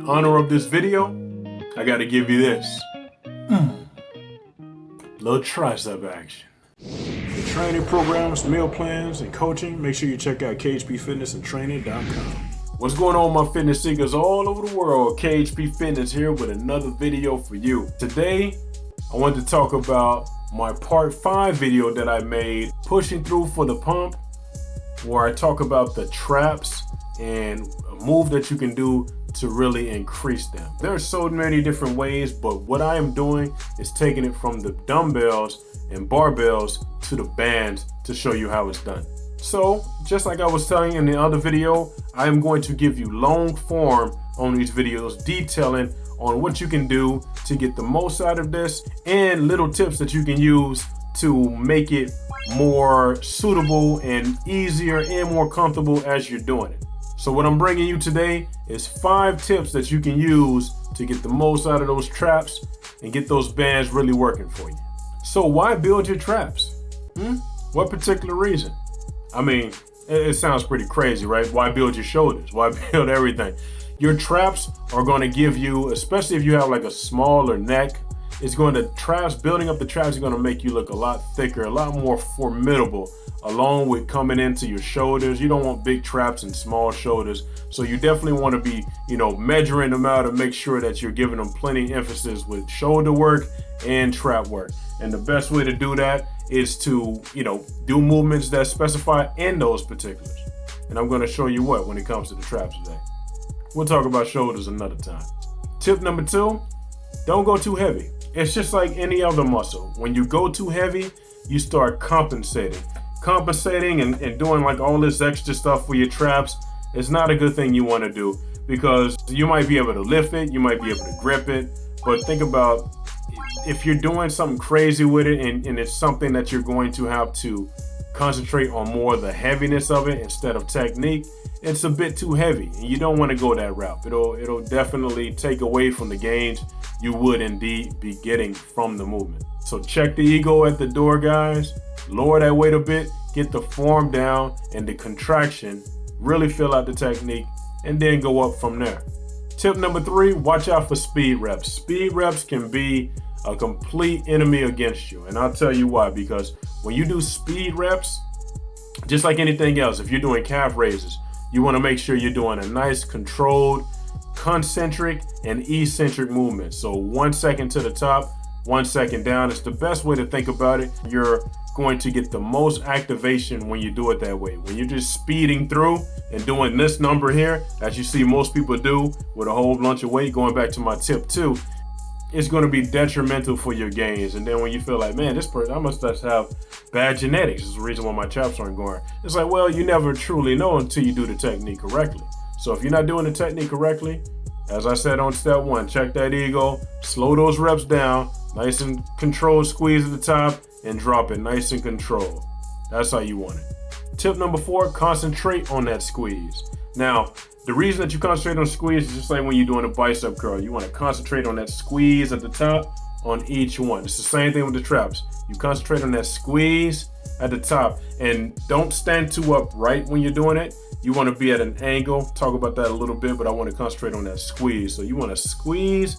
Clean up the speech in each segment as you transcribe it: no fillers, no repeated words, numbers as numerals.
honor of this video, I gotta give you this. Little tricep action. For training programs, meal plans, and coaching, make sure you check out khpfitnessandtraining.com. What's going on, my fitness seekers all over the world? KHP Fitness here with another video for you. Today, I want to talk about my part 5 video that I made, pushing through for the pump, where I talk about the traps and a move that you can do to really increase them. There are so many different ways, but what I am doing is taking it from the dumbbells and barbells to the bands to show you how it's done. So, just like I was telling in the other video, I am going to give you long form on these videos detailing on what you can do to get the most out of this and little tips that you can use to make it more suitable and easier and more comfortable as you're doing it. So what I'm bringing you today is 5 tips that you can use to get the most out of those traps and get those bands really working for you. So why build your traps? What particular reason? I mean, it sounds pretty crazy, right? Why build your shoulders? Why build everything? Your traps are going to give you, especially if you have like a smaller neck, building up the traps is going to make you look a lot thicker, a lot more formidable, along with coming into your shoulders. You don't want big traps and small shoulders. So you definitely want to be, measuring them out and make sure that you're giving them plenty emphasis with shoulder work and trap work. And the best way to do that is to, do movements that specify in those particulars. And I'm going to show you when it comes to the traps today. We'll talk about shoulders another time. Tip number 2, don't go too heavy. It's just like any other muscle. When you go too heavy, you start compensating and doing like all this extra stuff for your traps. It's not a good thing you want to do, because you might be able to lift it, you might be able to grip it, but think about if you're doing something crazy with it and it's something that you're going to have to concentrate on more of the heaviness of it instead of technique, it's a bit too heavy and you don't want to go that route. It'll definitely take away from the gains you would indeed be getting from the movement. So check the ego at the door, guys. Lower that weight a bit, get the form down and the contraction, really fill out the technique, and then go up from there. Tip number 3, watch out for speed reps. Speed reps can be a complete enemy against you, and I'll tell you why. Because when you do speed reps, just like anything else, if you're doing calf raises, you want to make sure you're doing a nice controlled concentric and eccentric movement. So 1 second to the top, 1 second down. It's the best way to think about it. You're going to get the most activation when you do it that way. When you're just speeding through and doing this number here, as you see most people do with a whole bunch of weight, going back to my tip 2, it's going to be detrimental for your gains. And then when you feel like, man, this person, I must just have bad genetics. This is the reason why my traps aren't going. It's like, well, you never truly know until you do the technique correctly. So if you're not doing the technique correctly, as I said on step 1, check that ego, slow those reps down, nice and controlled squeeze at the top, and drop it nice and controlled. That's how you want it. Tip number 4, concentrate on that squeeze. Now, the reason that you concentrate on squeeze is just like when you're doing a bicep curl. You want to concentrate on that squeeze at the top on each one. It's the same thing with the traps. You concentrate on that squeeze at the top, and don't stand too upright when you're doing it. You want to be at an angle. Talk about that a little bit, but I want to concentrate on that squeeze. So you want to squeeze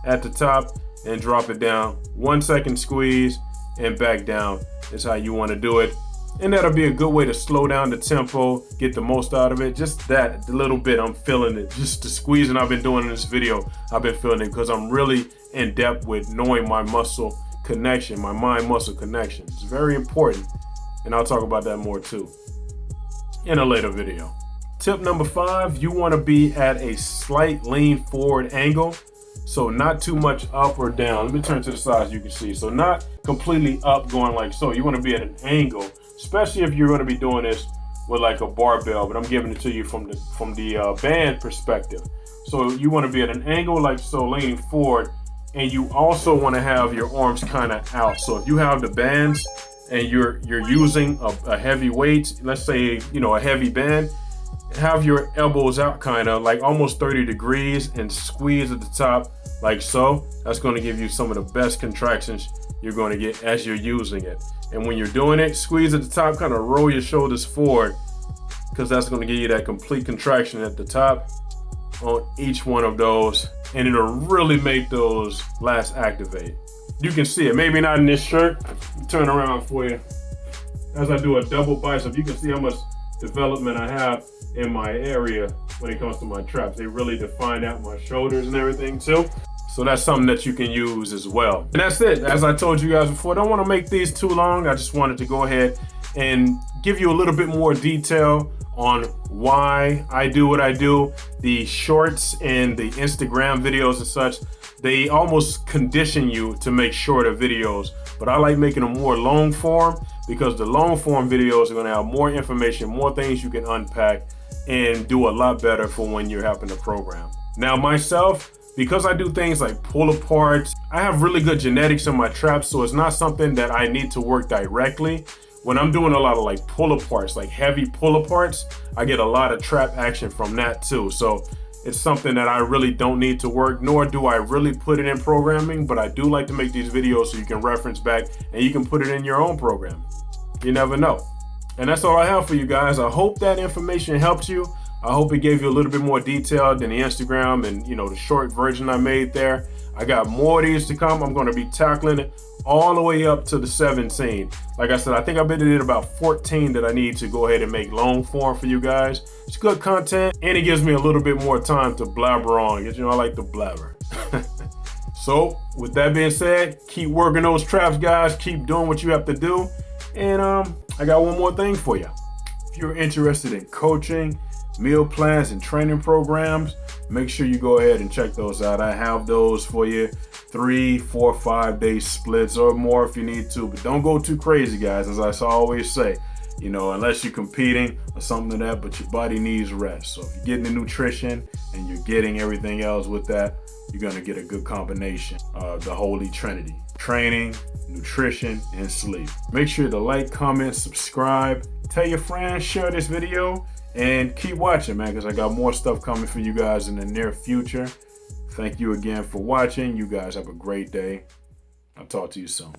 at the top and drop it down. 1 second squeeze and back down is how you want to do it. And that'll be a good way to slow down the tempo, get the most out of it. Just that little bit, I'm feeling it. Just the squeezing I've been doing in this video, I've been feeling it because I'm really in depth with knowing my muscle connection, my mind-muscle connection. It's very important, and I'll talk about that more too in a later video. Tip number 5, you want to be at a slight lean forward angle. So not too much up or down. Let me turn to the side so you can see. So not completely up going like so. You want to be at an angle, especially if you're going to be doing this with like a barbell, but I'm giving it to you from the band perspective. So you want to be at an angle like so, leaning forward, and you also want to have your arms kind of out. So if you have the bands and you're using a heavy weight, let's say, a heavy band, have your elbows out kind of like almost 30 degrees and squeeze at the top like so. That's going to give you some of the best contractions you're going to get as you're using it. And when you're doing it, squeeze at the top, kind of roll your shoulders forward, because that's going to give you that complete contraction at the top on each one of those, and it'll really make those lats activate. You can see it, maybe not in this shirt. Turn around for you. As I do a double bicep, you can see how much development I have in my area when it comes to my traps. They really define out my shoulders and everything too. So that's something that you can use as well. And that's it. As I told you guys before, I don't want to make these too long. I just wanted to go ahead and give you a little bit more detail on why I do what I do. The shorts and the Instagram videos and such, they almost condition you to make shorter videos, but I like making them more long form because the long form videos are gonna have more information, more things you can unpack and do a lot better for when you're having to program. Now myself, because I do things like pull aparts, I have really good genetics in my traps, so it's not something that I need to work directly. When I'm doing a lot of like pull aparts, like heavy pull aparts, I get a lot of trap action from that too. So it's something that I really don't need to work, nor do I really put it in programming, but I do like to make these videos so you can reference back and you can put it in your own program. You never know. And that's all I have for you guys. I hope that information helped you. I hope it gave you a little bit more detail than the Instagram and the short version I made there. I got more of these to come. I'm going to be tackling it all the way up to the 17. Like I said, I think I did about 14 that I need to go ahead and make long form for you guys. It's good content and it gives me a little bit more time to blabber on. I like to blabber. So with that being said, keep working those traps, guys. Keep doing what you have to do. And I got one more thing for you. If you're interested in coaching, meal plans, and training programs, make sure you go ahead and check those out. I have those for you, 3, 4, 5 day splits or more if you need to, but don't go too crazy, guys. As I always say, unless you're competing or something like that, but your body needs rest. So if you're getting the nutrition and you're getting everything else with that, you're gonna get a good combination of the Holy Trinity: training, nutrition, and sleep. Make sure to like, comment, subscribe, tell your friends, share this video, and keep watching, man, because I got more stuff coming for you guys in the near future. Thank you again for watching. You guys have a great day. I'll talk to you soon.